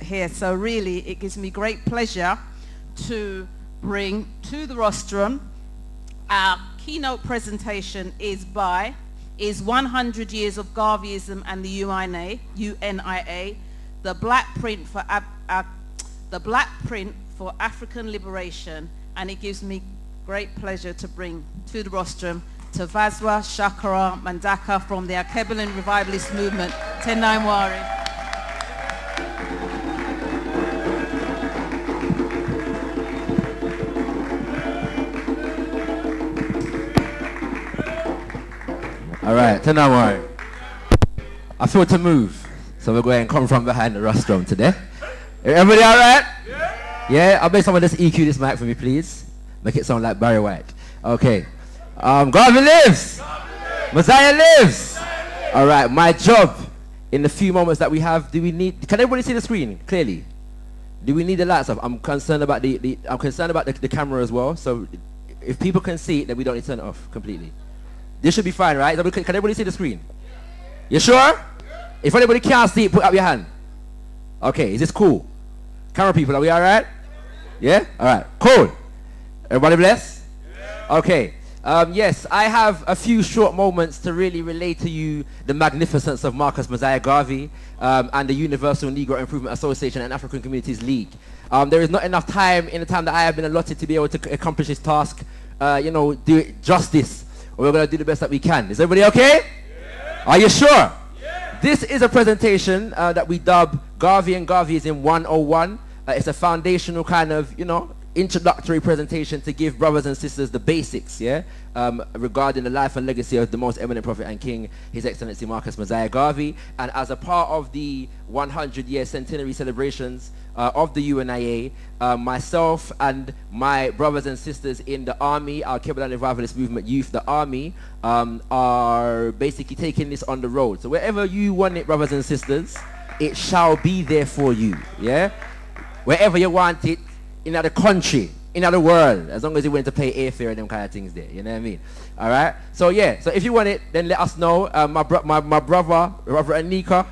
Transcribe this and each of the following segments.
here. So really, it gives me great pleasure to bring to the rostrum our keynote presentation is 100 Years of Garveyism and the UNIA, the black print for African liberation, and it gives me great pleasure to bring to the rostrum Tavazwa Shakara Mandaka from the Alkebu-Lan revivalist movement, Tenaimwari. All right, Tenaimwari. I feel to move, so we're going to come from behind the rostrum today. Everybody all right? Yeah, I'll make someone just EQ this mic for me, please. Make it sound like Barry White. Okay. Garvey lives! Mosiah lives! All right, my job in the few moments that we have, can everybody see the screen clearly? Do we need the lights up? I'm concerned about the camera as well, so if people can see it, then we don't need to turn it off completely. This should be fine, right? Can everybody see the screen? You sure? If anybody can't see it, put up your hand. Okay, is this cool? Camera people, are we all right? Yeah? All right, cool. Everybody blessed? Okay. Yes, I have a few short moments to really relate to you the magnificence of Marcus Mosiah Garvey and the Universal Negro Improvement Association and African Communities League. There is not enough time in the time that I have been allotted to be able to accomplish this task, do it justice. We're going to do the best that we can. Is everybody okay? Yeah. Are you sure? Yeah. This is a presentation that we dub Garvey and Garveyism 101. It's a foundational kind of, introductory presentation to give brothers and sisters the basics, regarding the life and legacy of the most eminent prophet and king, His Excellency Marcus Mosiah Garvey. And as a part of the 100-year centenary celebrations of the UNIA, myself and my brothers and sisters in the army, our Alkebu-Lan Revivalist Movement Youth, the army, are basically taking this on the road. So wherever you want it, brothers and sisters, it shall be there for you, wherever you want it, in the country, in the world, as long as you willing to pay airfare and them kind of things there, you know what I mean? All right? So yeah, so if you want it, then let us know. My brother, Reverend Anika,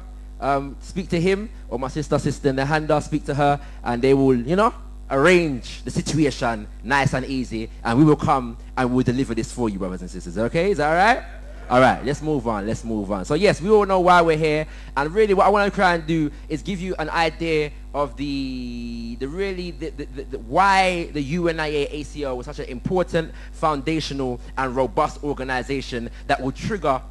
speak to him, or my sister in the Handa, speak to her, and they will, arrange the situation nice and easy, and we will come and we'll deliver this for you, brothers and sisters. Okay? Is that all right? All right, let's move on. So yes, we all know why we're here, and really what I want to try and do is give you an idea of why the UNIA-ACL was such an important, foundational, and robust organization that will trigger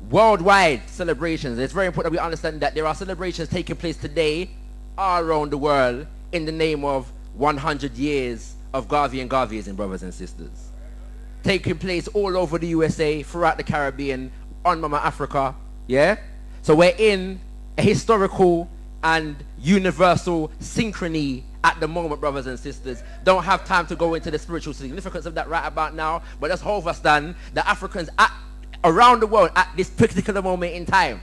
worldwide celebrations. It's very important that we understand that there are celebrations taking place today all around the world in the name of 100 years of Garvey and Garveyism, brothers and sisters. Taking place all over the USA, throughout the Caribbean, on Mama Africa, So we're in a historical and universal synchrony at the moment, brothers and sisters. Don't have time to go into the spiritual significance of that right about now, but let's hold us done. The Africans around the world at this particular moment in time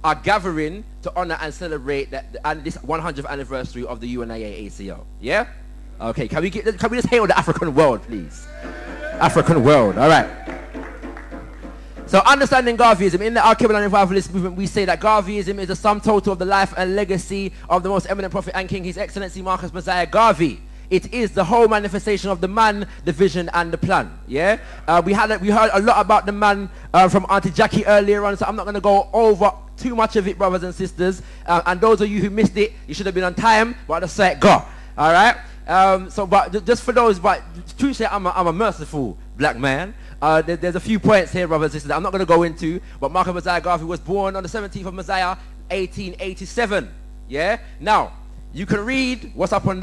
are gathering to honor and celebrate this 100th anniversary of the UNIA-ACL. Yeah? Okay, can we just hail the African world, please? African world, all right. So understanding Garveyism, in the Alkebu-Lan Revivalist Movement, we say that Garveyism is the sum total of the life and legacy of the most eminent prophet and king, His Excellency Marcus Mosiah Garvey. It is the whole manifestation of the man, the vision, and the plan. Yeah, we heard a lot about the man from Auntie Jackie earlier on, so I'm not going to go over too much of it, brothers and sisters. And those of you who missed it, you should have been on time, but I just say it go. All right. But just for those, but truthfully, I'm a merciful black man. There's a few points here, brothers and sisters, that I'm not going to go into. But Marcus Mosiah Garvey was born on the 17th of Mosiah, 1887. Yeah. Now, you can read what's up on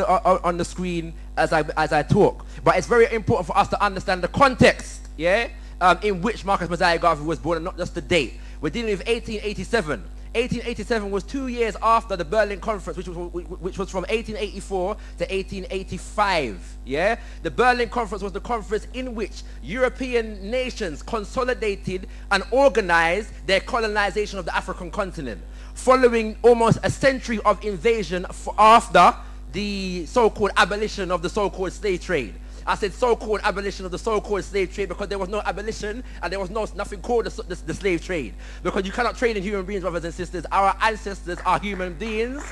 the screen as I talk, but it's very important for us to understand the context, in which Marcus Mosiah Garvey was born, and not just the date. We're dealing with 1887. 1887 was 2 years after the Berlin Conference, which was from 1884 to 1885. Yeah, the Berlin Conference was the conference in which European nations consolidated and organized their colonization of the African continent, following almost a century of invasion after the so-called abolition of the so-called slave trade. I said so-called abolition of the so-called slave trade because there was no abolition and there was nothing called the slave trade. Because you cannot trade in human beings, brothers and sisters. Our ancestors are human beings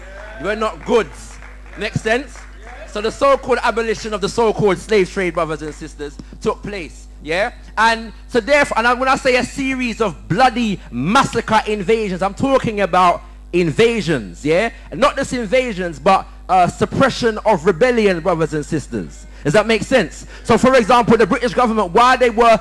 were not goods. Makes sense? So the so-called abolition of the so-called slave trade, brothers and sisters, took place. Yeah? And so therefore, and when I say a series of bloody massacre invasions, I'm talking about invasions, yeah? And not just invasions, but suppression of rebellion, brothers and sisters. Does that make sense? So for example, the British government, while they were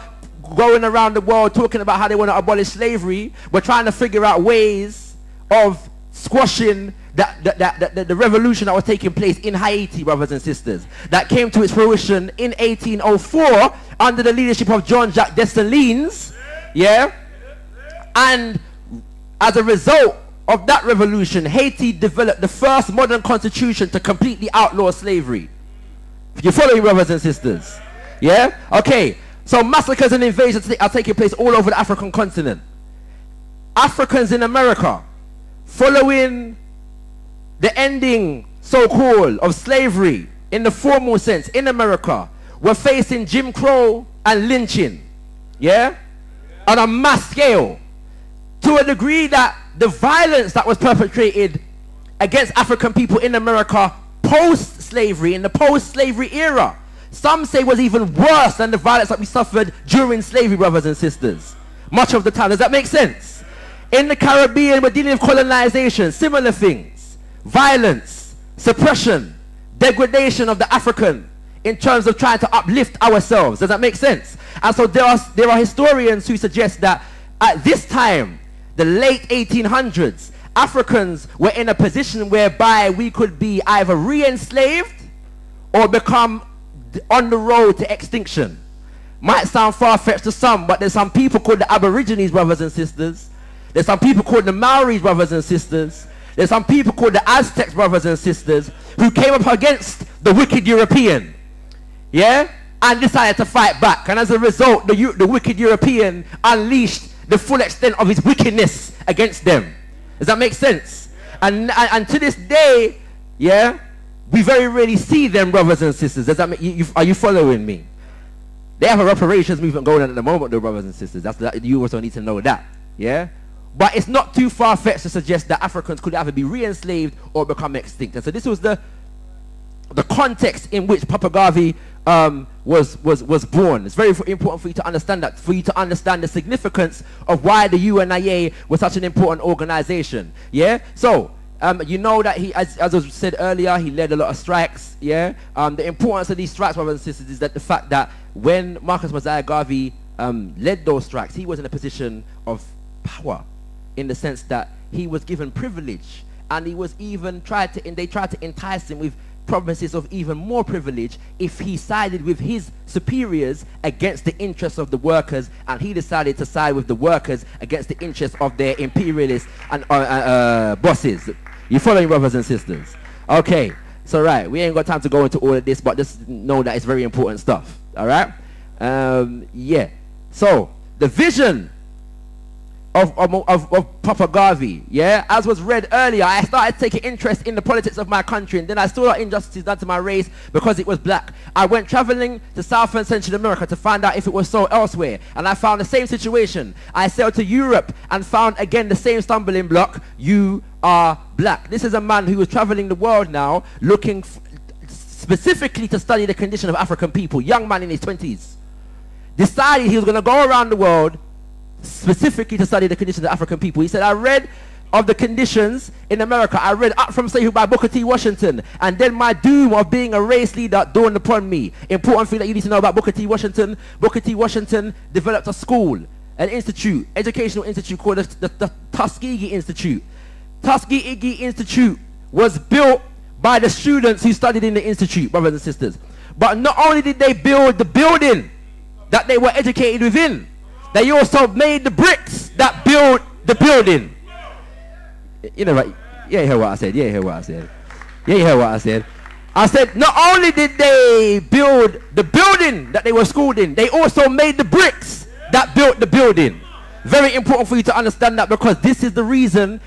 going around the world talking about how they want to abolish slavery, were trying to figure out ways of squashing the revolution that was taking place in Haiti, brothers and sisters, that came to its fruition in 1804 under the leadership of Jean-Jacques Dessalines, yeah? And as a result of that revolution, Haiti developed the first modern constitution to completely outlaw slavery. You follow me, brothers and sisters? Yeah? Okay, so massacres and invasions are taking place all over the African continent. Africans in America, following the ending, so-called, of slavery in the formal sense in America, were facing Jim Crow and lynching, yeah, on a mass scale, to a degree that the violence that was perpetrated against African people in America post-slavery, in the post-slavery era, some say was even worse than the violence that we suffered during slavery, brothers and sisters, much of the time. Does that make sense? In the Caribbean, we're dealing with colonization, similar things, violence, suppression, degradation of the African in terms of trying to uplift ourselves. Does that make sense? And so there are historians who suggest that at this time, the late 1800s, Africans were in a position whereby we could be either re-enslaved or become on the road to extinction. Might sound far-fetched to some, but there's some people called the Aborigines, brothers and sisters. There's some people called the Maoris, brothers and sisters. There's some people called the Aztecs, brothers and sisters, who came up against the wicked European, yeah, and decided to fight back. And as a result, the wicked European unleashed the full extent of his wickedness against them. Does that make sense? And to this day, yeah, we very rarely see them, brothers and sisters. Does that make, are you following me? They have a reparations movement going on at the moment, though, brothers and sisters. You also need to know that, yeah. But it's not too far-fetched to suggest that Africans could either be re-enslaved or become extinct. And so this was the context in which Papa Garvey was born. It's very important for you to understand that, for you to understand the significance of why the UNIA was such an important organization. Yeah? So, you know that he, as was said earlier, he led a lot of strikes. Yeah? The importance of these strikes, brothers and sisters, is that the fact that when Mosiah Garvey led those strikes, he was in a position of power, in the sense that he was given privilege, and he was even they tried to entice him with promises of even more privilege if he sided with his superiors against the interests of the workers, and he decided to side with the workers against the interests of their imperialists and bosses. You following, brothers and sisters? Okay, so right, we ain't got time to go into all of this, but just know that it's very important stuff. All right? Yeah. So the vision of Papa Garvey, yeah, as was read earlier, I started taking interest in the politics of my country, and then I saw injustices done to my race because it was black. I went traveling to South and Central America to find out if it was so elsewhere, and I found the same situation. I sailed to Europe and found again the same stumbling block: you are black. This is a man who was traveling the world now, looking specifically to study the condition of African people. Young man in his 20s, decided he was going to go around the world specifically to study the conditions of African people. He said, I read of the conditions in America. I read Up From Slavery by Booker T. Washington, and then my doom of being a race leader dawned upon me. Important thing that you need to know about Booker T. Washington: Booker T. Washington developed a school, an institute, educational institute called the Tuskegee Institute. Tuskegee Institute was built by the students who studied in the institute, brothers and sisters. But not only did they build the building that they were educated within, they also made the bricks that build the building. You know, right? You ain't hear what I said. You ain't hear what I said. You ain't hear what I said. I said not only did they build the building that they were schooled in, they also made the bricks that built the building. Very important for you to understand that, because this is the reason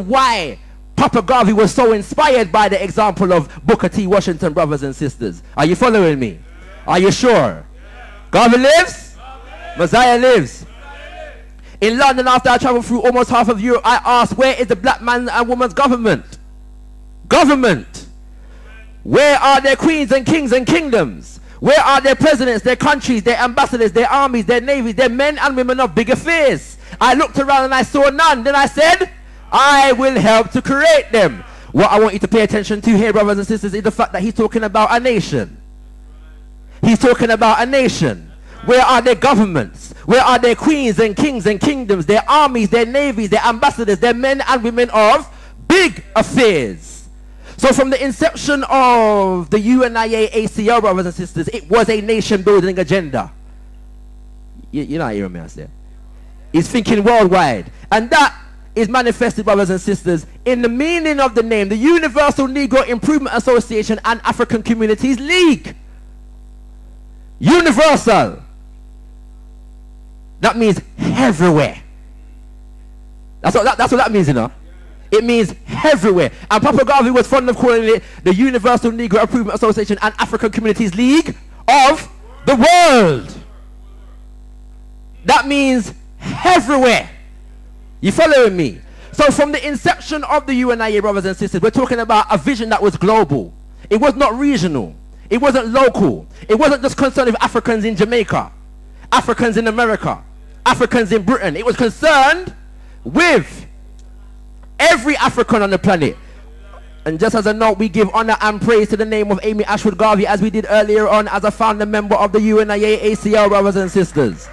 why Papa Garvey was so inspired by the example of Booker T. Washington, brothers and sisters. Are you following me? Are you sure? Garvey lives? Mosiah lives. In London, after I traveled through almost half of Europe, I asked, where is the black man and woman's government? government? Where are their queens and kings and kingdoms? Where are their presidents, their countries, their ambassadors, their armies, their navies, their men and women of big affairs? I looked around and I saw none. Then I said, I will help to create them. What I want you to pay attention to here, brothers and sisters, is the fact that he's talking about a nation. He's talking about a nation. Where are their governments? Where are their queens and kings and kingdoms, their armies, their navies, their ambassadors, their men and women of big affairs? So from the inception of the UNIA-ACL, brothers and sisters, it was a nation-building agenda. You're not hearing me, I say. He's thinking worldwide. And that is manifested, brothers and sisters, in the meaning of the name, the Universal Negro Improvement Association and African Communities League. Universal. That means everywhere. That's what that means, you know. It means everywhere. And Papa Garvey was fond of calling it the Universal Negro Improvement Association and African Communities League of the world. That means everywhere. You following me? So from the inception of the UNIA, brothers and sisters, we're talking about a vision that was global. It was not regional. It wasn't local. It wasn't just concerned with Africans in Jamaica, Africans in America, Africans in Britain. It was concerned with every African on the planet. And just as a note, we give honor and praise to the name of Amy Ashwood Garvey, as we did earlier on, as a founder member of the UNIA-ACL, brothers and sisters.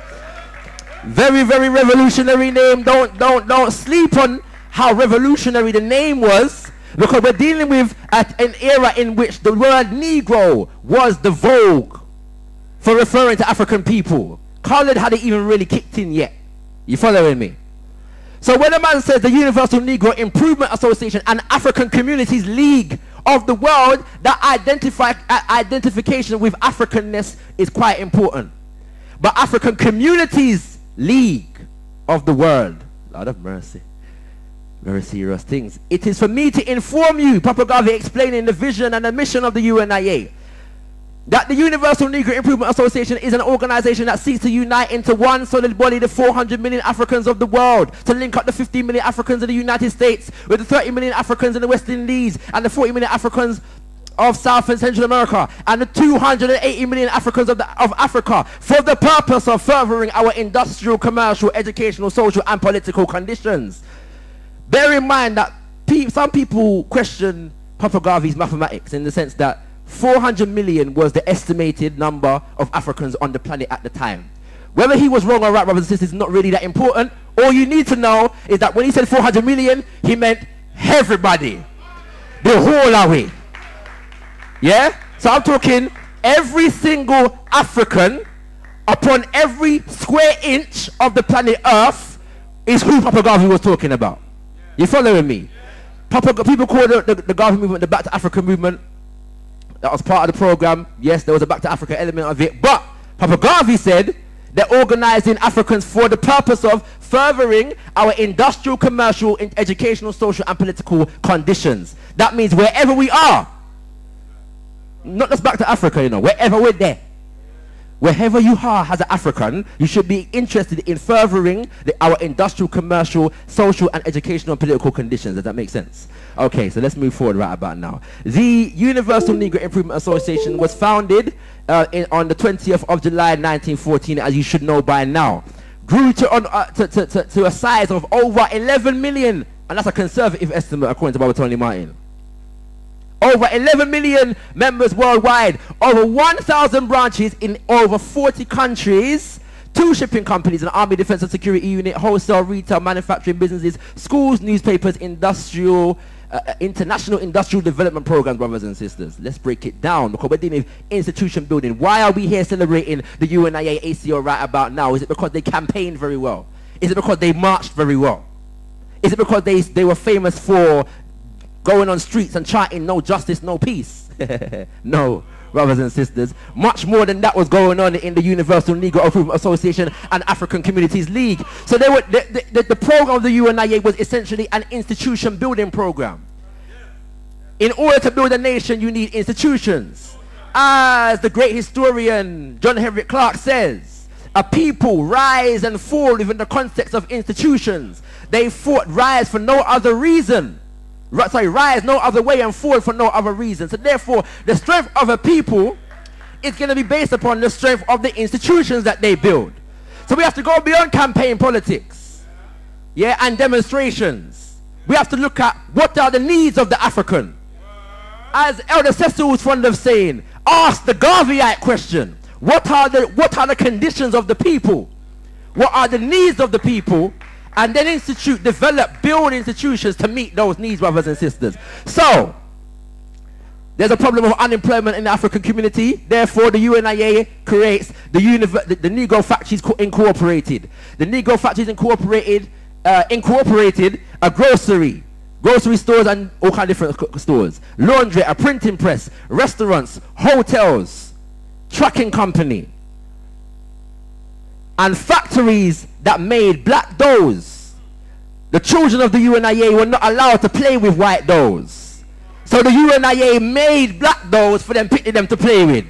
Very, very revolutionary name. Don't sleep on how revolutionary the name was, because we're dealing with an era in which the word Negro was the vogue for referring to African people. Colored hadn't even really kicked in yet. You following me? So when a man says the Universal Negro Improvement Association and African Communities League of the world, that identification with Africanness is quite important. But African Communities League of the world, Lord of mercy, very serious things. It is for me to inform you, Papa Garvey explaining the vision and the mission of the UNIA, that the Universal Negro Improvement Association is an organization that seeks to unite into one solid body the 400 million Africans of the world, to link up the 15 million Africans in the United States with the 30 million Africans in the West Indies and the 40 million Africans of South and Central America and the 280 million Africans of Africa, for the purpose of furthering our industrial, commercial, educational, social and political conditions. Bear in mind that some people question Papa Garvey's mathematics in the sense that 400 million was the estimated number of Africans on the planet at the time. Whether he was wrong or right, brothers and sisters, is not really that important. All you need to know is that when he said 400 million, he meant everybody, the whole away. Yeah? So I'm talking every single African upon every square inch of the planet Earth is who Papa Garvey was talking about. You following me? People call the Garvey movement the Back to Africa movement. That was part of the program. Yes, there was a Back to Africa element of it. But Papa Garvey said they're organizing Africans for the purpose of furthering our industrial, commercial, educational, social and political conditions. That means wherever we are, not just back to Africa, you know, wherever we're there. Wherever you are as an African, you should be interested in furthering our industrial, commercial, social and educational and political conditions. Does that make sense? Okay, so let's move forward right about now. The Universal Negro Improvement Association was founded on the 20th of July 1914, as you should know by now. Grew to a size of over 11 million, and that's a conservative estimate according to Baba Tony Martin. Over 11 million members worldwide, over 1,000 branches in over 40 countries, 2 shipping companies, an army defense and security unit, wholesale, retail, manufacturing businesses, schools, newspapers, international industrial development programs, brothers and sisters. Let's break it down, because we're dealing with institution building. Why are we here celebrating the UNIA-ACL right about now? Is it because they campaigned very well? Is it because they marched very well? Is it because they were famous for going on streets and chanting no justice, no peace? No, brothers and sisters. Much more than that was going on in the Universal Negro Improvement Association and African Communities League. So the program of the UNIA was essentially an institution building program. In order to build a nation, you need institutions. As the great historian John Henry Clark says, a people rise and fall within the context of institutions. They rise for no other reason rise no other way and fall for no other reason. So therefore, the strength of a people is going to be based upon the strength of the institutions that they build. So we have to go beyond campaign politics, yeah, and demonstrations. We have to look at what are the needs of the African. As Elder Cecil was fond of saying, ask the Garveyite question. What are the conditions of the people? What are the needs of the people? And then build institutions to meet those needs, brothers and sisters. So, there's a problem of unemployment in the African community. Therefore, the UNIA creates the Negro Factories Incorporated. The Negro Factories Incorporated a grocery stores and all kinds of different stores, laundry, a printing press, restaurants, hotels, trucking company, and factories that made black doughs. The children of the UNIA were not allowed to play with white doughs. So the UNIA made black doughs for them to play with.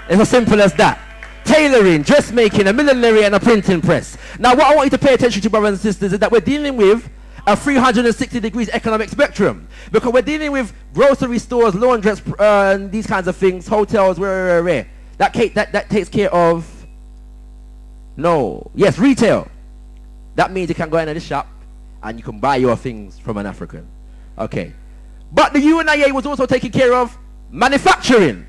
It's as simple as that. Tailoring, dressmaking, a millinery, and a printing press. Now what I want you to pay attention to, brothers and sisters, is that we're dealing with a 360 degrees economic spectrum. Because we're dealing with grocery stores, laundrettes, these kinds of things, hotels, where. That takes care of, retail. That means you can go into the shop and you can buy your things from an African. Okay. But the UNIA was also taking care of manufacturing.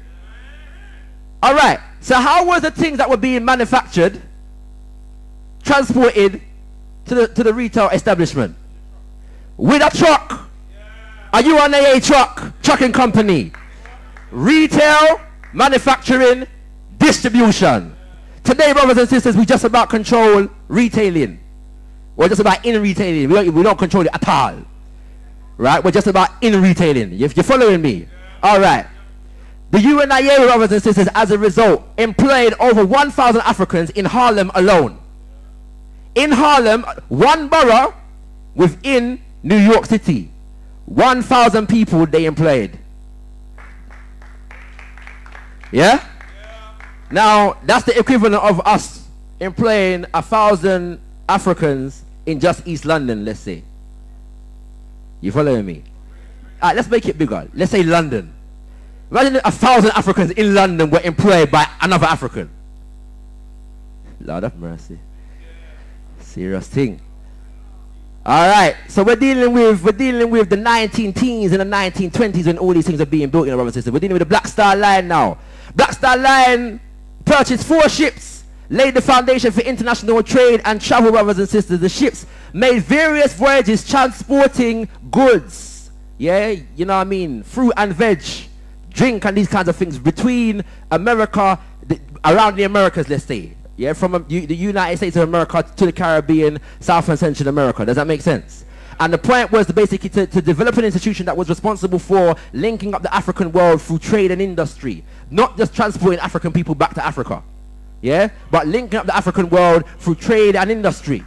Alright. So how was the things that were being manufactured transported to the retail establishment? With a truck. A UNIA trucking company. Retail, manufacturing, distribution. Today, brothers and sisters, we just about control retailing. We're just about in retailing. We don't control it at all. Right? We're just about in retailing. If you're following me. Alright. The UNIA, brothers and sisters, as a result, employed over 1,000 Africans in Harlem alone. In Harlem, one borough within New York City. 1,000 people they employed. Yeah? Now, that's the equivalent of us employing 1,000 Africans in just East London, let's say. You following me? Alright, let's make it bigger. Let's say London. Imagine 1,000 Africans in London were employed by another African. Lord have mercy. Serious thing. Alright, so we're dealing with the 19-teens and the 1920s when all these things are being built, you know, brothers and sisters. We're dealing with the Black Star Line now. Black Star Line purchased 4 ships, laid the foundation for international trade and travel, brothers and sisters. The ships made various voyages transporting goods, yeah, you know what I mean, fruit and veg, drink and these kinds of things between America, around the Americas, let's say, yeah, from the United States of America to the Caribbean, South and Central America. Does that make sense? And the point was basically to develop an institution that was responsible for linking up the African world through trade and industry. Not just transporting African people back to Africa. Yeah? But linking up the African world through trade and industry.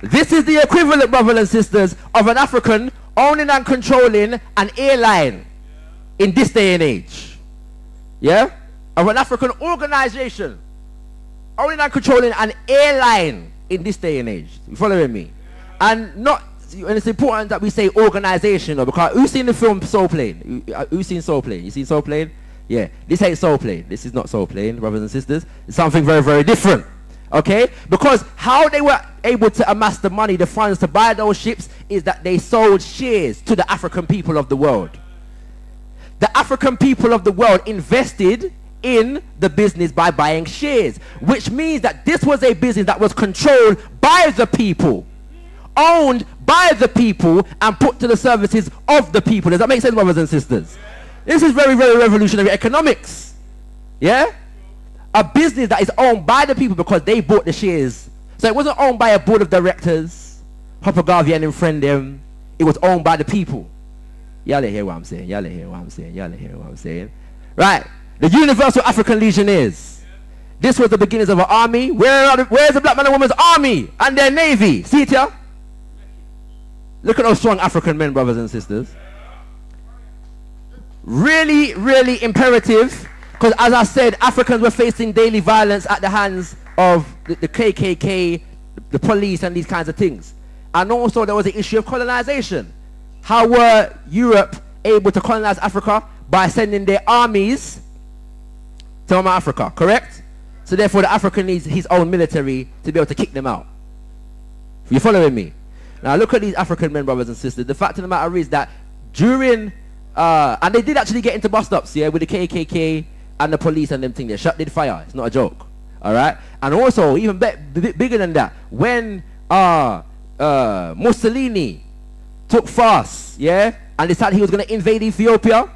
This is the equivalent, brothers and sisters, of an African owning and controlling an airline in this day and age. Yeah? Of an African organization owning and controlling an airline in this day and age. You following me? And it's important that we say organization, because who's seen the film Soul Plane? Who's seen Soul Plane? You seen Soul Plane? Yeah, this ain't Soul Plane. This is not Soul Plane, brothers and sisters. It's something very, very different. Okay? Because how they were able to amass the money, the funds to buy those ships, is that they sold shares to the African people of the world. The African people of the world invested in the business by buying shares, which means that this was a business that was controlled by the people, owned by the people, and put to the services of the people. Does that make sense, brothers and sisters? This is very, very revolutionary economics. Yeah? A business that is owned by the people because they bought the shares. So it wasn't owned by a board of directors, Papa Garvey and him friend them. It was owned by the people. Y'all hear what I'm saying? Y'all hear what I'm saying? Y'all hear what I'm saying? Right. The Universal African Legionnaires. This was the beginnings of an army. Where's the black man and woman's army and their navy? See it here? Look at those strong African men, brothers and sisters. Really, really imperative, because as I said, Africans were facing daily violence at the hands of the KKK, the police and these kinds of things. And also there was the issue of colonization. how were Europe able to colonize Africa? By sending their armies to Africa, correct? So therefore the African needs his own military to be able to kick them out. You following me? Now look at these African men, brothers and sisters. The fact of the matter is that during, and they did actually get into bust-ups, yeah, with the KKK and the police and them thing. They shut, did fire. It's not a joke. All right? And also, even bigger than that, when Mussolini took fast, yeah, and decided he was going to invade Ethiopia,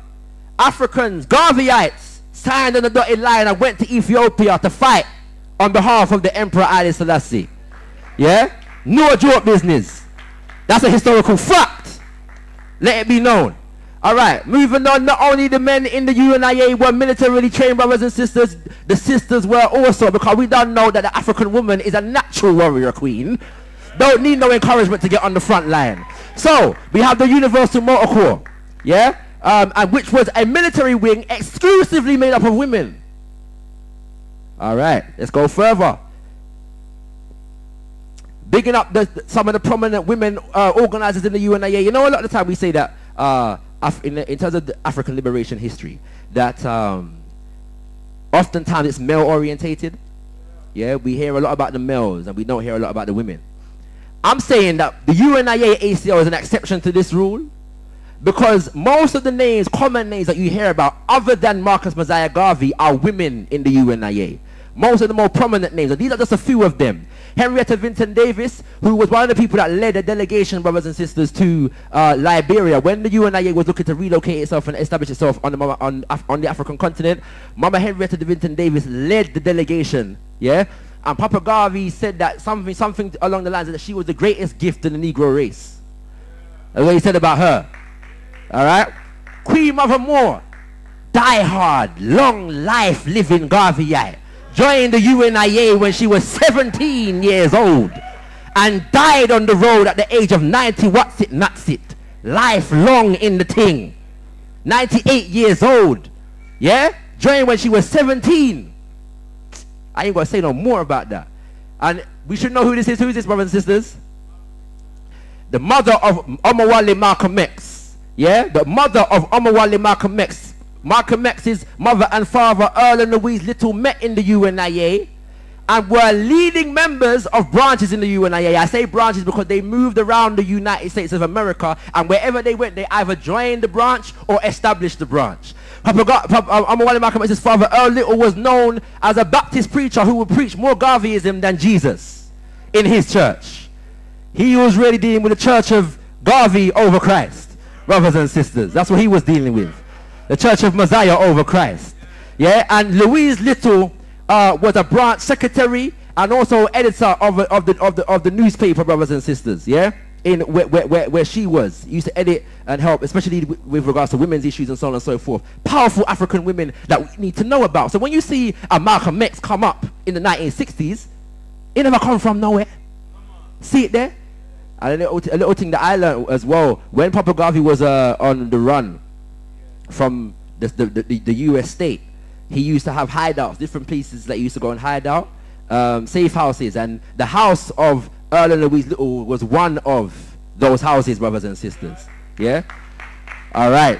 Africans, Garveyites, signed on the dotted line and went to Ethiopia to fight on behalf of the Emperor Haile Selassie. Yeah? No joke business. That's a historical fact. Let it be known. Alright, moving on, not only the men in the UNIA were militarily trained, brothers and sisters, the sisters were also, because we don't know that the African woman is a natural warrior queen. Don't need no encouragement to get on the front line. So, we have the Universal Motor Corps, yeah? And which was a military wing exclusively made up of women. Alright, let's go further. Bigging up some of the prominent women organizers in the UNIA. You know, a lot of the time we say that in terms of the African liberation history, that oftentimes it's male orientated. Yeah, we hear a lot about the males and we don't hear a lot about the women. I'm saying that the UNIA-ACL is an exception to this rule, because most of the names, common names that you hear about other than Marcus Mosiah Garvey, are women in the UNIA. Most of the more prominent names, and these are just a few of them. Henrietta Vinton Davis, who was one of the people that led a delegation, brothers and sisters, to Liberia when the UNIA was looking to relocate itself and establish itself on the African continent. Mama Henrietta Vinton Davis led the delegation, yeah? And Papa Garvey said that something along the lines of that she was the greatest gift in the Negro race. That's what he said about her. Alright? Queen Mother Moore, die-hard, long life living Garveyite, joined the UNIA when she was 17 years old and died on the road at the age of 90. What's it, nuts it? Lifelong in the thing. 98 years old. Yeah? Joined when she was 17. I ain't gonna say no more about that. And we should know who this is. Who is this, brothers and sisters? The mother of Omowale Malcolm X. Yeah? The mother of Omowale Malcolm X. Malcolm X's mother and father, Earl and Louise Little, met in the UNIA and were leading members of branches in the UNIA. I say branches because they moved around the United States of America, and wherever they went, they either joined the branch or established the branch. Omowale Malcolm X's father, Earl Little, was known as a Baptist preacher who would preach more Garveyism than Jesus in his church. He was really dealing with the church of Garvey over Christ, brothers and sisters. That's what he was dealing with. The Church of Mosiah over Christ. Yeah, and Louise Little was a branch secretary and also editor of the newspaper, brothers and sisters. Yeah, in where she was, used to edit and help, especially with regards to women's issues and so on and so forth. Powerful African women that we need to know about. So when you see a Malcolm X come up in the 1960s, it never come from nowhere. See it there? And a little thing that I learned as well, when Papa Garvey was on the run from the US state, he used to have hideouts, different places that he used to go and hide out, safe houses, and the house of Earl and Louise Little was one of those houses, brothers and sisters. Yeah? Alright.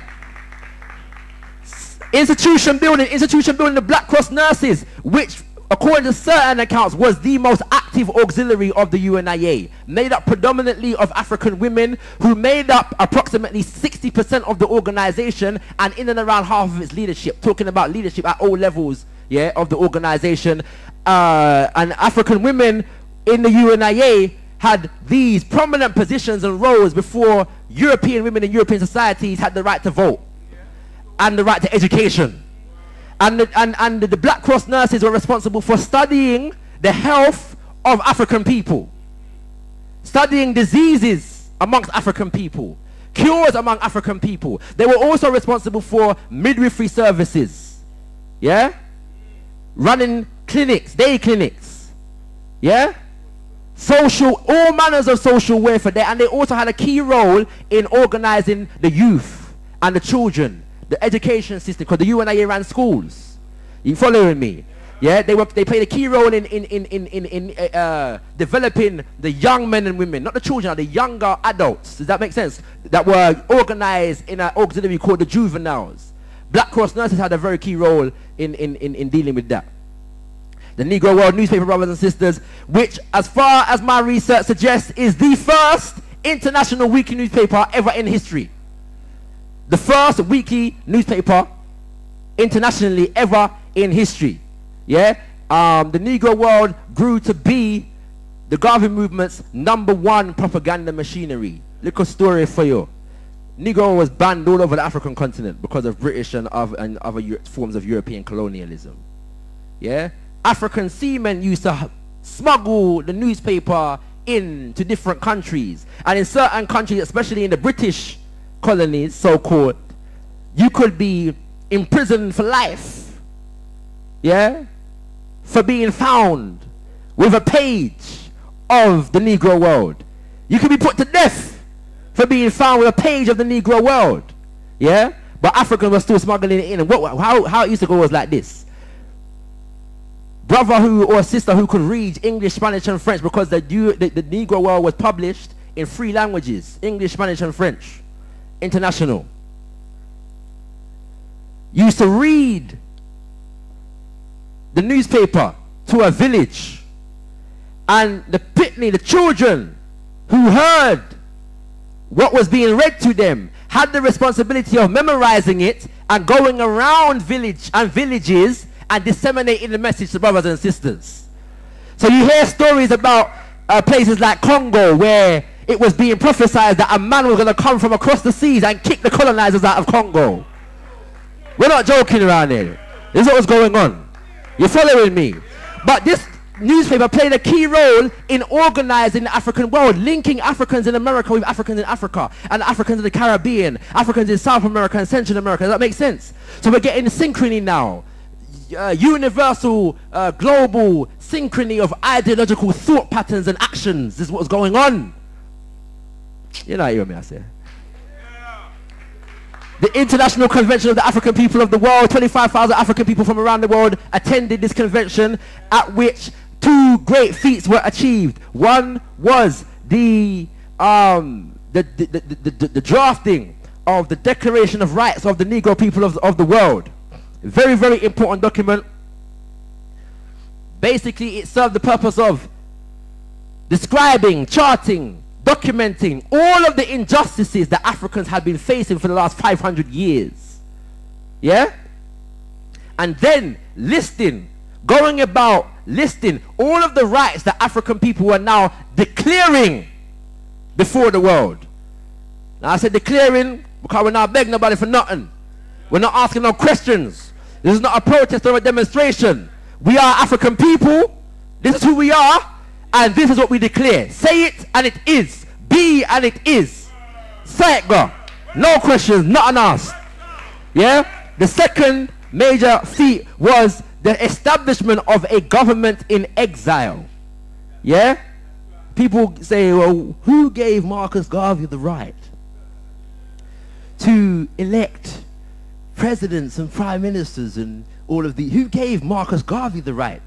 Institution building, the Black Cross nurses, which according to certain accounts was the most active auxiliary of the UNIA, made up predominantly of African women who made up approximately 60% of the organization and in and around half of its leadership, talking about leadership at all levels, yeah, of the organization. And African women in the UNIA had these prominent positions and roles before European women in European societies had the right to vote and the right to education. And the Black Cross nurses were responsible for studying the health of African people, studying diseases amongst African people, cures among African people. They were also responsible for midwifery services, yeah, running clinics, day clinics, yeah, all manners of social welfare there. And they also had a key role in organizing the youth and the children, the education system, because the UNIA ran schools. You following me? Yeah, they played a key role in developing the young men and women, not the children, the younger adults. Does that make sense? That were organized in an auxiliary called the juveniles. Black Cross nurses had a very key role in dealing with that. The Negro World newspaper, brothers and sisters, which, as far as my research suggests, is the first international weekly newspaper ever in history. The first weekly newspaper internationally ever in history. Yeah, the Negro World grew to be the Garvey movement's #1 propaganda machinery. Little story for you. Negro was banned all over the African continent because of British and other forms of European colonialism. Yeah, African seamen used to smuggle the newspaper into different countries, and in certain countries, especially in the British colonies, so-called, you could be imprisoned for life. Yeah, for being found with a page of the Negro World. You could be put to death for being found with a page of the Negro World. Yeah, but Africans were still smuggling it in. And how it used to go was like this: brother who or sister who could read English, Spanish, and French, because the Negro World was published in 3 languages: English, Spanish, and French. International. Used to read the newspaper to a village, and the pitney, the children who heard what was being read to them, had the responsibility of memorizing it and going around villages and disseminating the message to brothers and sisters. So you hear stories about places like Congo, where it was being prophesied that a man was going to come from across the seas and kick the colonizers out of Congo. We're not joking around here. This is what was going on. You're following me? But this newspaper played a key role in organizing the African world, linking Africans in America with Africans in Africa, and Africans in the Caribbean, Africans in South America and Central America. Does that make sense? So we're getting synchrony now. Universal, global synchrony of ideological thought patterns and actions. This is what's going on. You're not hearing me, I say. The International Convention of the African People of the World, 25,000 African people from around the world attended this convention, at which 2 great feats were achieved. One was the drafting of the Declaration of Rights of the Negro people of the world. Very, very important document. Basically, it served the purpose of describing, charting, documenting all of the injustices that Africans had been facing for the last 500 years. Yeah? And then going about listing all of the rights that African people were now declaring before the world. Now I said declaring because we're not begging nobody for nothing. We're not asking no questions. This is not a protest or a demonstration. We are African people. This is who we are. And this is what we declare. Say it and it is. Be and it is. Say it, go. No questions, nothing asked. Yeah? The second major feat was the establishment of a government in exile. Yeah? People say, well, who gave Marcus Garvey the right to elect presidents and prime ministers and all of the... Who gave Marcus Garvey the right?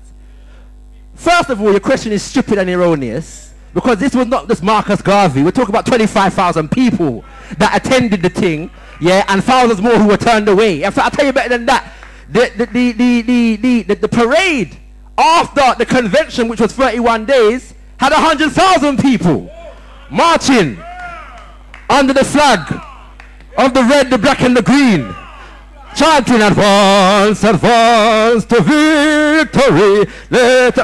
First of all, your question is stupid and erroneous, because this was not just Marcus Garvey. We're talking about 25,000 people that attended the thing, yeah, and thousands more who were turned away. In fact, I'll tell you better than that. The parade after the convention, which was 31 days, had 100,000 people marching under the flag of the red, the black, and the green, chanting, advance, advance to victory, let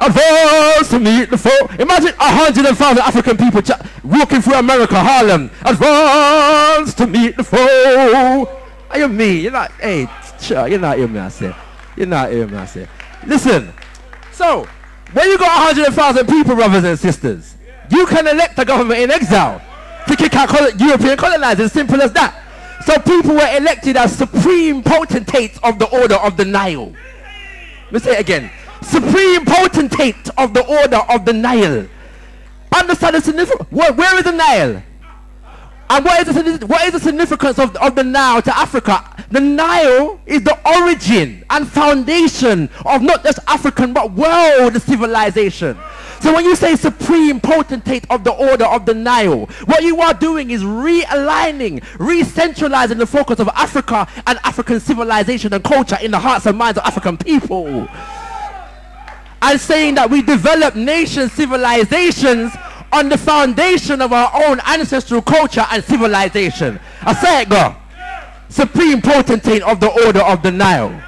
advance to meet the foe. Imagine 100,000 African people walking through America, Harlem, advance to meet the foe. Are you me? You're not, hey, sure, you're not hearing me, I say. You're not hearing me, I say. Listen, so, when you got 100,000 people, brothers and sisters, you can elect a government in exile to kick out European colonizers, simple as that. So people were elected as supreme potentates of the order of the Nile. Let me say it again. Supreme potentate of the order of the Nile. Understand the significance? Where is the Nile? And what is the significance of the Nile to Africa? The Nile is the origin and foundation of not just African but world civilization. So when you say supreme potentate of the order of the Nile, what you are doing is realigning, re-centralizing the focus of Africa and African civilization and culture in the hearts and minds of African people. And saying that we develop nation civilizations on the foundation of our own ancestral culture and civilization. I say it, go. Supreme potentate of the order of the Nile.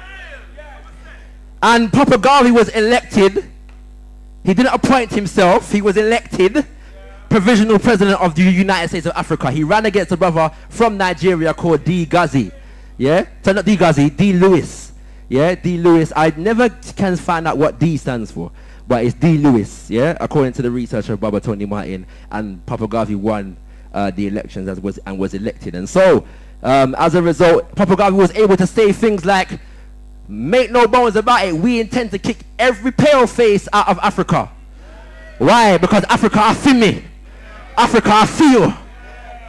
And Papa Garvey was elected. He didn't appoint himself. He was elected provisional president of the United States of Africa. He ran against a brother from Nigeria called D. Gazi. Yeah? So not D. Gazi, D. Lewis. Yeah? D. Lewis. I never can find out what D stands for. But it's D. Lewis, yeah, according to the researcher of Baba Tony Martin, and Papa Garvey won the elections and was elected. And so, as a result, Papa Garvey was able to say things like, make no bones about it, we intend to kick every pale face out of Africa. Why? Because Africa I feel me. Africa I feel.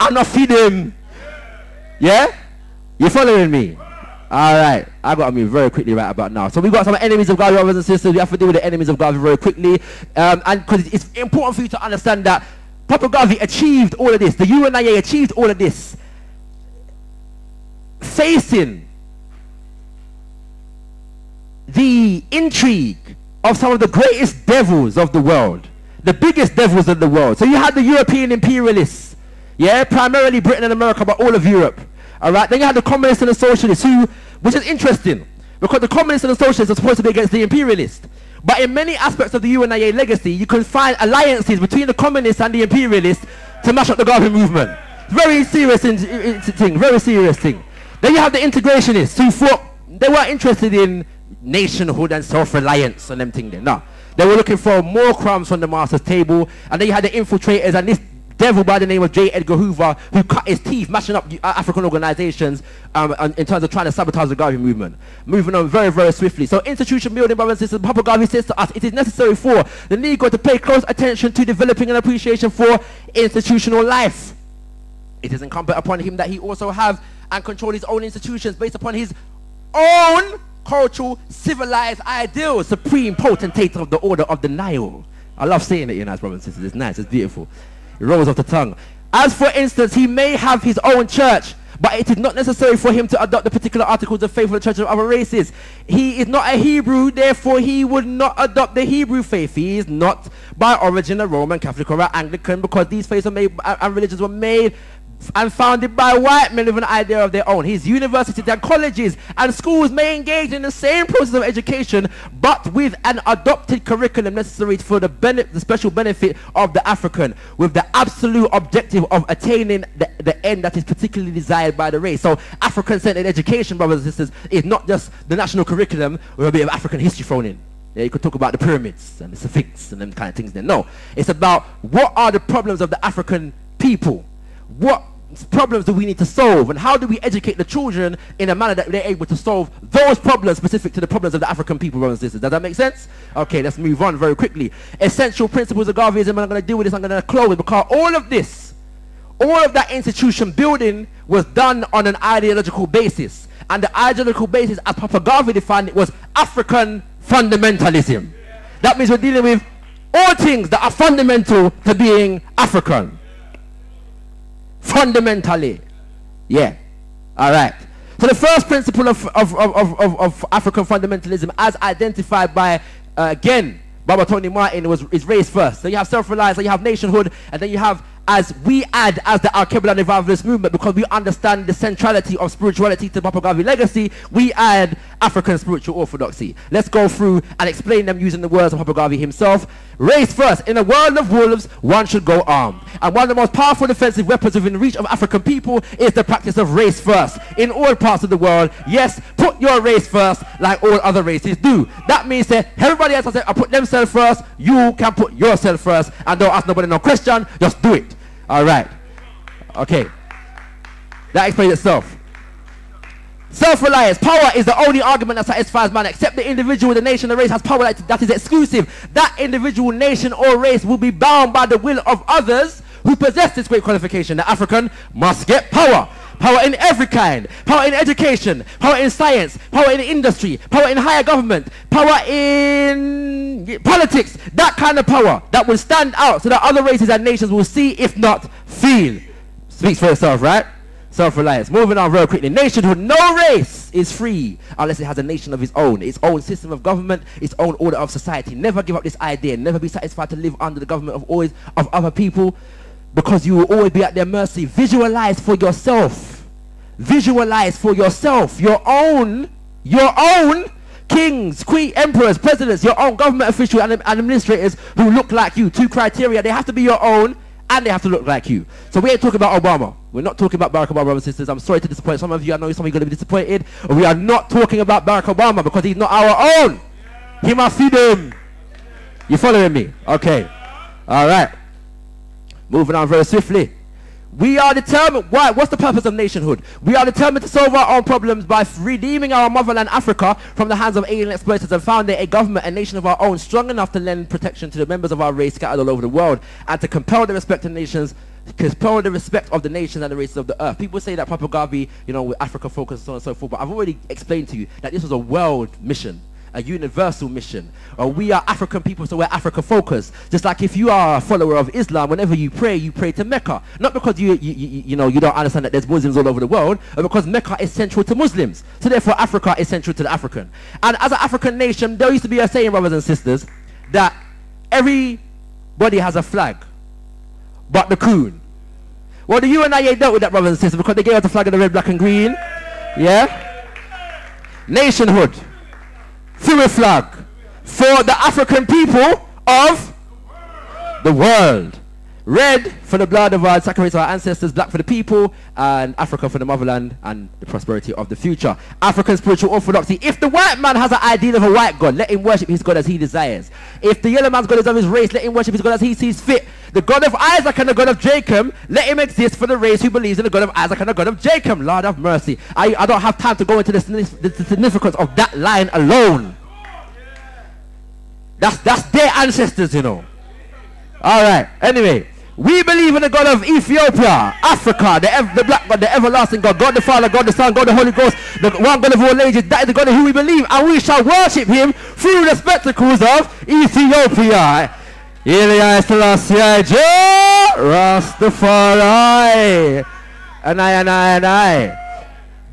I not feed them. Yeah? You following me? Alright, I got to move very quickly right about now. So we've got some enemies of Garvey, brothers and sisters. We have to deal with the enemies of Garvey very quickly. And because it's important for you to understand that Papa Garvey achieved all of this. The UNIA achieved all of this. Facing the intrigue of some of the greatest devils of the world. The biggest devils of the world. So you had the European imperialists. Yeah, primarily Britain and America, but all of Europe. Alright, then you had the communists and the socialists which is interesting, because the communists and the socialists are supposed to be against the imperialists. But in many aspects of the UNIA legacy, you can find alliances between the communists and the imperialists to mash up the Garvey movement. Very serious thing, very serious thing. Then you have the integrationists who thought they weren't interested in nationhood and self-reliance and them things there. No, they were looking for more crumbs from the master's table. And then you had the infiltrators and this devil by the name of J. Edgar Hoover, who cut his teeth mashing up African organizations in terms of trying to sabotage the Garvey movement. Moving on very, very swiftly. So institution building, brothers and sisters, Papa Garvey says to us, it is necessary for the Negro to pay close attention to developing an appreciation for institutional life. It is incumbent upon him that he also have and control his own institutions based upon his own cultural, civilized ideals, supreme potentate of the order of the Nile. I love saying it, you know, brothers and sisters. It's nice, it's beautiful. It rolls off the tongue. As for instance, he may have his own church, but it is not necessary for him to adopt the particular articles of faith of the church of other races. He is not a Hebrew, therefore he would not adopt the Hebrew faith. He is not by origin a Roman Catholic or an Anglican, because these faiths were made and religions were made and founded by white men with an idea of their own. His universities and colleges and schools may engage in the same process of education, but with an adopted curriculum necessary for the special benefit of the African, with the absolute objective of attaining the end that is particularly desired by the race. So African-centered education, brothers and sisters, is not just the national curriculum with a bit of African history thrown in. Yeah, you could talk about the pyramids and the Sphinx and them kind of things there. No, it's about what are the problems of the African people. What problems do we need to solve, and how do we educate the children in a manner that they're able to solve those problems specific to the problems of the African people, brothers and sisters? Does that make sense? Okay, let's move on very quickly. Essential principles of Garveyism, and I'm going to deal with this, I'm going to close, because all of this, all of that institution building was done on an ideological basis, and the ideological basis, as Papa Garvey defined it, was African fundamentalism. That means we're dealing with all things that are fundamental to being African. Fundamentally. Yeah. Alright. So the first principle of African fundamentalism, as identified by, again, Baba Tony Martin, is race first. So you have self-reliance, so you have nationhood, and then you have, as we add as the Alkebu-Lan revivalist movement, because we understand the centrality of spirituality to Papa Garvey legacy, we add African spiritual orthodoxy. Let's go through and explain them using the words of Papa Garvey himself. Race first. In a world of wolves, one should go armed. And one of the most powerful defensive weapons within the reach of African people is the practice of race first. In all parts of the world, yes, put your race first like all other races do. That means that everybody else has to put themselves first, you can put yourself first, and don't ask nobody no question, just do it. Alright. Okay. That explains itself. Self-reliance. Power is the only argument that satisfies man. Except the individual, the nation, the race has power that is exclusive. That individual, nation, or race will be bound by the will of others who possess this great qualification. The African must get power. Power in every kind. Power in education. Power in science. Power in industry. Power in higher government. Power in politics. That kind of power that will stand out so that other races and nations will see, if not feel. Speaks for itself, right? Self-reliance. Moving on real quickly. Nationhood. No race is free unless it has a nation of its own system of government, its own order of society. Never give up this idea. Never be satisfied to live under the government of other people, because you will always be at their mercy. Visualize for yourself. Visualize for yourself. Your own kings, queen, emperors, presidents, your own government officials and administrators who look like you. 2 criteria. They have to be your own and they have to look like you. So we ain't talking about Obama. We're not talking about Barack Obama, brothers and sisters. I'm sorry to disappoint some of you. I know some of you are going to be disappointed. We are not talking about Barack Obama because he's not our own. He must feed him. You following me? Okay. All right. Moving on very swiftly. We are determined. Why? What's the purpose of nationhood? We are determined to solve our own problems by redeeming our motherland Africa from the hands of alien exploiters and founding a government, a nation of our own, strong enough to lend protection to the members of our race scattered all over the world, and to compel the respect of nations, compel the respect of the nations and the races of the earth. People say that Papa Garvey, you know, with Africa focus and so on and so forth, but I've already explained to you that this was a world mission. A universal mission. We are African people, so we're Africa focused. Just like if you are a follower of Islam, whenever you pray to Mecca. Not because you know you don't understand that there's Muslims all over the world, but because Mecca is central to Muslims. So therefore Africa is central to the African. And as an African nation, there used to be a saying, brothers and sisters, that everybody has a flag but the coon. Well, the UNIA dealt with that, brothers and sisters, because they gave us the flag of the red, black and green. Yeah? Nationhood. Through a flag for the African people of the world. Red for the blood of our sacrifice of our ancestors, black for the people, and Africa for the motherland and the prosperity of the future. African spiritual orthodoxy. If the white man has an ideal of a white God, let him worship his God as he desires. If the yellow man's God is of his race, let him worship his God as he sees fit. The God of Isaac and the God of Jacob, let him exist for the race who believes in the God of Isaac and the God of Jacob. Lord have mercy. I don't have time to go into the significance of that line alone. That's their ancestors, you know. Alright, anyway. We believe in the God of Ethiopia, Africa, the black God, the everlasting God, God the Father, God the Son, God the Holy Ghost, the one God of all ages. That is the God in whom we believe, and we shall worship him through the spectacles of Ethiopia. Rastafari. And I.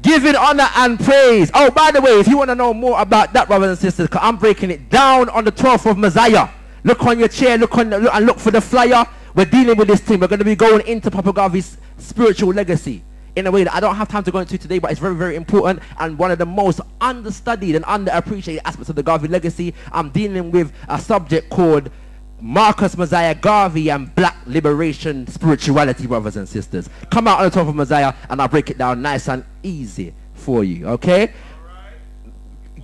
Giving honor and praise. Oh, by the way, if you want to know more about that, brothers and sisters, because I'm breaking it down on the 12th of Mosiah. Look on your chair, look and look for the flyer. We're dealing with this thing. We're going to be going into Papa Garvey's spiritual legacy in a way that I don't have time to go into today, but it's very, very important and one of the most understudied and underappreciated aspects of the Garvey legacy. I'm dealing with a subject called Marcus Mosiah Garvey and Black Liberation Spirituality, brothers and sisters. Come out on the 12th of Mosiah and I'll break it down nice and easy for you, okay?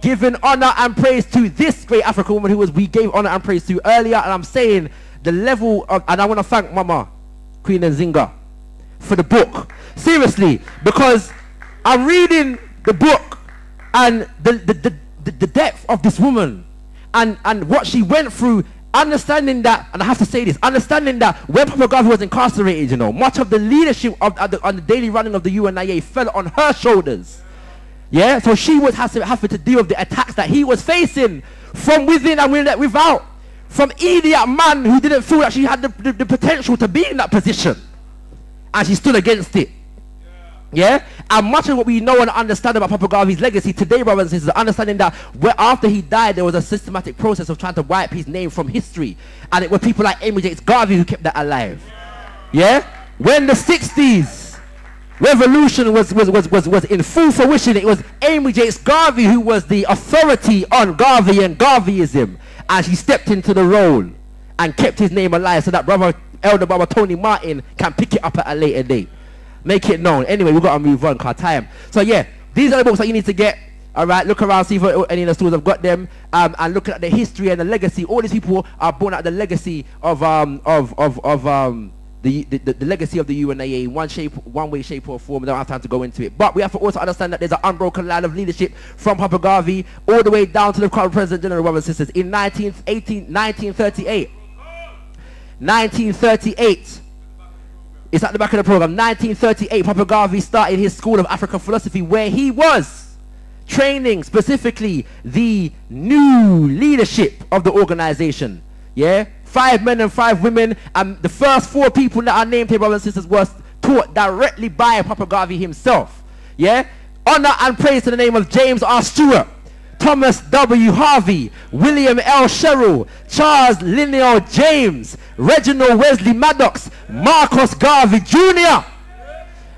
Giving honor and praise to this great African woman we gave honor and praise to earlier, and I'm saying the level of, and I want to thank Mama Queen Nzinga for the book, seriously, because I'm reading the book and the depth of this woman and what she went through, understanding that, and I have to say this, understanding that when Papa Garvey was incarcerated, you know, much of the leadership on the daily running of the UNIA fell on her shoulders. Yeah, so she was having to deal with the attacks that he was facing from within and without. From idiot man who didn't feel that she had the potential to be in that position. And she stood against it. Yeah? And much of what we know and understand about Papa Garvey's legacy today, brothers and sisters, understanding that after he died, there was a systematic process of trying to wipe his name from history. And it were people like Eminent Garvey who kept that alive. Yeah? When the 60s revolution was in full fruition, it was Eminent Garvey who was the authority on Garvey and Garveyism. And he stepped into the role and kept his name alive so that Elder Brother Tony Martin can pick it up at a later date. Make it known. Anyway, we've got to move on because time. So yeah, these are the books that you need to get. Alright, look around, see if any of the stores have got them. And look at the history and the legacy. All these people are born out of the legacy of the legacy of the UNIA in one way, shape or form. We don't have time to go into it. But we have to also understand that there's an unbroken line of leadership from Papa Garvey all the way down to the current President General, brothers and sisters. In 1938, It's at the back of the program. 1938, Papa Garvey started his School of African Philosophy, where he was training specifically the new leadership of the organization. Yeah? 5 men and 5 women, and the first 4 people that are named here, brothers and sisters, was taught directly by Papa Garvey himself. Yeah? Honor and praise to the name of James R. Stewart, Thomas W. Harvey, William L. Sherrill, Charles Linneo James, Reginald Wesley Maddox, Marcus Garvey Jr.,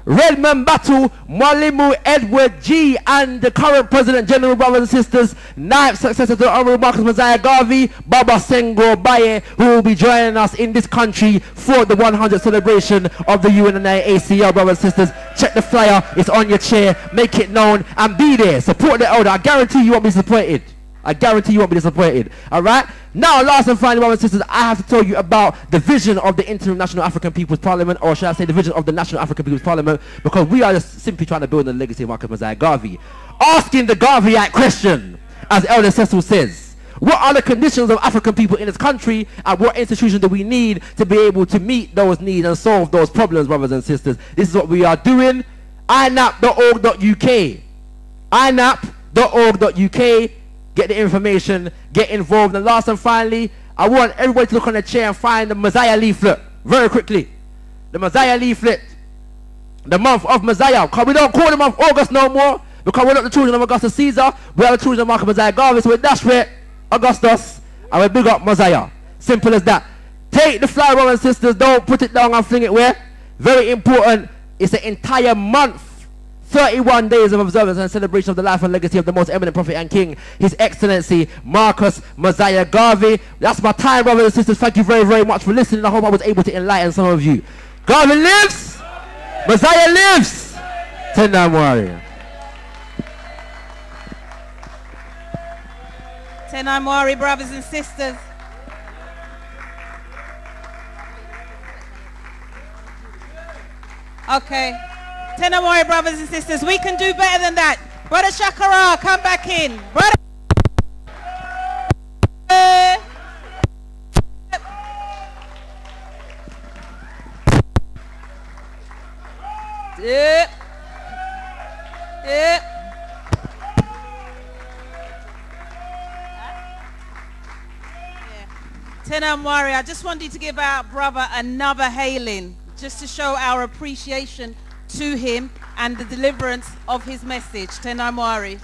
Redmond Battle, Mwalimu Edward G., and the current President General, brothers and sisters, 9th successor to the Honorable Marcus Mosiah Garvey, Baba Senghor Baye, who will be joining us in this country for the 100th celebration of the UNIA-ACL, brothers and sisters. Check the flyer, it's on your chair, make it known, and be there. Support the elder. I guarantee you won't be disappointed. I guarantee you won't be disappointed. Alright? Now, last and finally, brothers and sisters, I have to tell you about the vision of the Interim National African People's Parliament, or should I say the vision of the National African People's Parliament, because we are just simply trying to build the legacy of Marcus Mosiah Garvey. Asking the Garveyite question, as Elder Cecil says, what are the conditions of African people in this country, and what institutions do we need to be able to meet those needs and solve those problems, brothers and sisters? This is what we are doing. inap.org.uk. inap.org.uk. Get the information, get involved. And last and finally, I want everybody to look on the chair and find the Mosiah leaflet very quickly. The Mosiah leaflet, the month of Mosiah, because we don't call the month August no more, because we're not the children of Augustus Caesar, we are the children of Marcus Mosiah Garvey, so we dash with Augustus and we big up Mosiah. Simple as that. Take the flyer, brothers and sisters, don't put it down and fling it where. Very important. It's an entire month, 31 days of observance and celebration of the life and legacy of the most eminent prophet and king, His Excellency Marcus Mosiah Garvey. That's my time, brothers and sisters. Thank you very, very much for listening. I hope I was able to enlighten some of you. Garvey lives! Mosiah lives! Tendam warrior. Tendam warrior, brothers and sisters. Okay. Tenamori, brothers and sisters, we can do better than that. Brother Shakara, come back in. Brother. Yeah. Yeah. Tenamori, I just wanted to give our brother another hailing, just to show our appreciation to him and the deliverance of his message. Tenamwari.